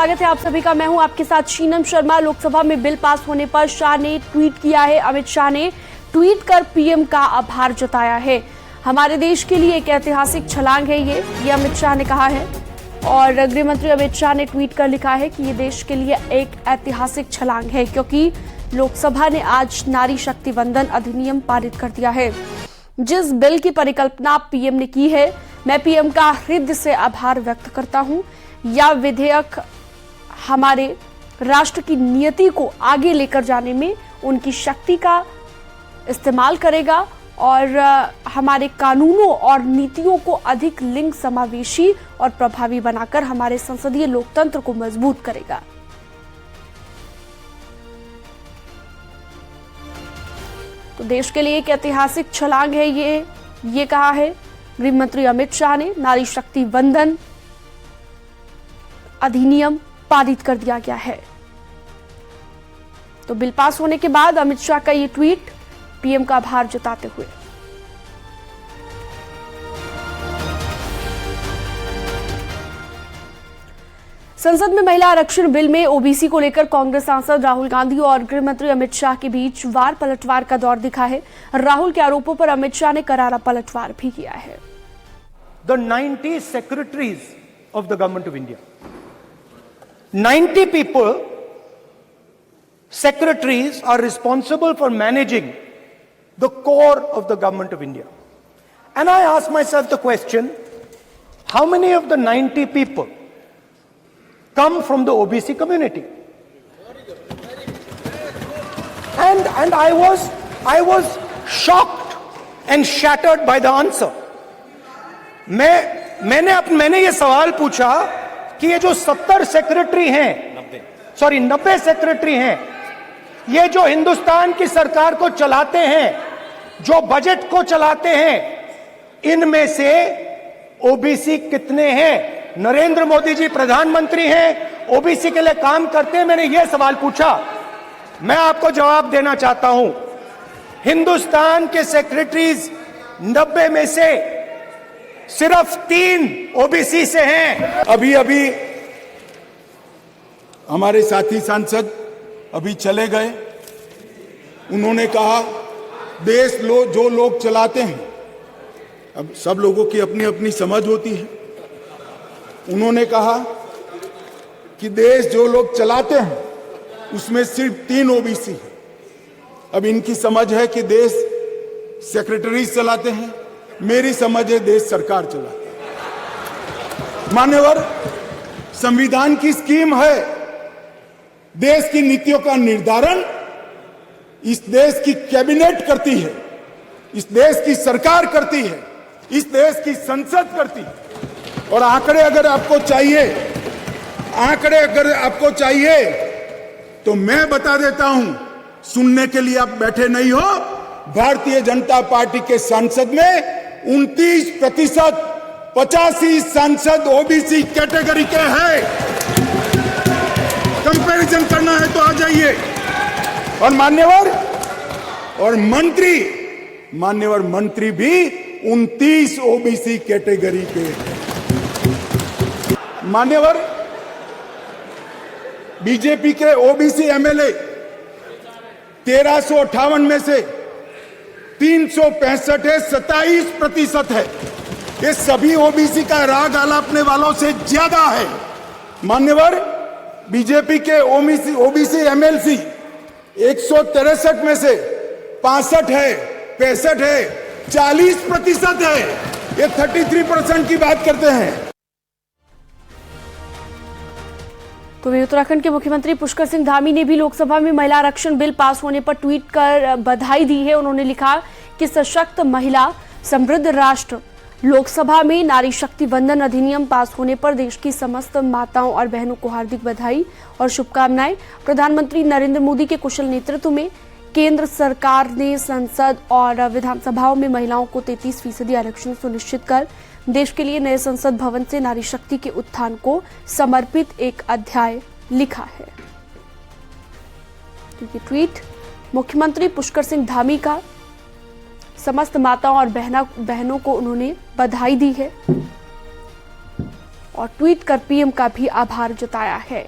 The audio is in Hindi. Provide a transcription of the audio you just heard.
स्वागत है आप सभी का। मैं हूं आपके साथ शीनम शर्मा। लोकसभा में बिल पास होने पर शाह ने ट्वीट किया है। अमित शाह ने ट्वीट कर पीएम का आभार जताया है। हमारे देश के लिए एक ऐतिहासिक छलांग है ये अमित शाह ने कहा है। और गृह मंत्री अमित शाह ने ट्वीट कर लिखा है कि ये देश के लिए एक ऐतिहासिक छलांग है क्योंकि लोकसभा ने आज नारी शक्ति वंदन अधिनियम पारित कर दिया है। जिस बिल की परिकल्पना पीएम ने की है, मैं पीएम का हृदय से आभार व्यक्त करता हूं। यह विधेयक हमारे राष्ट्र की नियति को आगे लेकर जाने में उनकी शक्ति का इस्तेमाल करेगा और हमारे कानूनों और नीतियों को अधिक लिंग समावेशी और प्रभावी बनाकर हमारे संसदीय लोकतंत्र को मजबूत करेगा। तो देश के लिए एक ऐतिहासिक छलांग है ये कहा है गृह मंत्री अमित शाह ने। नारी शक्ति वंदन अधिनियम पारित कर दिया गया है। तो बिल पास होने के बाद अमित शाह का ये ट्वीट पीएम का आभार जताते हुए। संसद में महिला आरक्षण बिल में ओबीसी को लेकर कांग्रेस सांसद राहुल गांधी और गृह मंत्री अमित शाह के बीच वार पलटवार का दौर दिखा है। राहुल के आरोपों पर अमित शाह ने करारा पलटवार भी किया है। The 90 secretaries of the government of India, 90 people, secretaries, are responsible for managing the core of the government of India. And I ask myself the question, how many of the 90 people come from the OBC community? And I was shocked and shattered by the answer. मैंने ये सवाल पूछा कि ये जो 70 सेक्रेटरी हैं, 90 सेक्रेटरी हैं, ये जो हिंदुस्तान की सरकार को चलाते हैं, जो बजट को चलाते हैं, इनमें से ओबीसी कितने हैं? नरेंद्र मोदी जी प्रधानमंत्री हैं, ओबीसी के लिए काम करते हैं। मैंने ये सवाल पूछा। मैं आपको जवाब देना चाहता हूं, हिंदुस्तान के सेक्रेटरीज 90 में से सिर्फ 3 ओबीसी से हैं। अभी हमारे साथी सांसद अभी चले गए। उन्होंने कहा देश जो लोग चलाते हैं, अब सब लोगों की अपनी अपनी समझ होती है। उन्होंने कहा कि देश जो लोग चलाते हैं उसमें सिर्फ 3 ओबीसी है। अब इनकी समझ है कि देश सेक्रेटरीज चलाते हैं, मेरी समझ है देश सरकार चलाती है। मान्यवर, संविधान की स्कीम है, देश की नीतियों का निर्धारण इस देश की कैबिनेट करती है, इस देश की सरकार करती है, इस देश की संसद करती है। और आंकड़े अगर आपको चाहिए तो मैं बता देता हूं, सुनने के लिए आप बैठे नहीं हो। भारतीय जनता पार्टी के सांसद में 29%, 85 सांसद ओबीसी कैटेगरी के हैं। कंपैरिजन करना है तो आ जाइए। और मान्यवर मंत्री भी 29 ओबीसी कैटेगरी के हैं। मान्यवर, बीजेपी के ओबीसी एमएलए 1358 में से 365 है, 27% है। ये सभी ओबीसी का राग आलापने वालों से ज्यादा है। मान्यवर, बीजेपी के ओबीसी एमएलसी 163 में से 65 है, 65 है, 40% है। ये 33% की बात करते हैं। तो वहीं उत्तराखंड के मुख्यमंत्री पुष्कर सिंह धामी ने भी लोकसभा में महिला आरक्षण बिल पास होने पर ट्वीट कर बधाई दी है। उन्होंने लिखा कि सशक्त महिला समृद्ध राष्ट्र। लोकसभा में नारी शक्ति वंदन अधिनियम पास होने पर देश की समस्त माताओं और बहनों को हार्दिक बधाई और शुभकामनाएं। प्रधानमंत्री नरेंद्र मोदी के कुशल नेतृत्व में केंद्र सरकार ने संसद और विधानसभाओं में महिलाओं को 33% आरक्षण सुनिश्चित कर देश के लिए नए संसद भवन से नारी शक्ति के उत्थान को समर्पित एक अध्याय लिखा है। ये ट्वीट मुख्यमंत्री पुष्कर सिंह धामी का समस्त माताओं और बहनों को उन्होंने बधाई दी है और ट्वीट कर पीएम का भी आभार जताया है।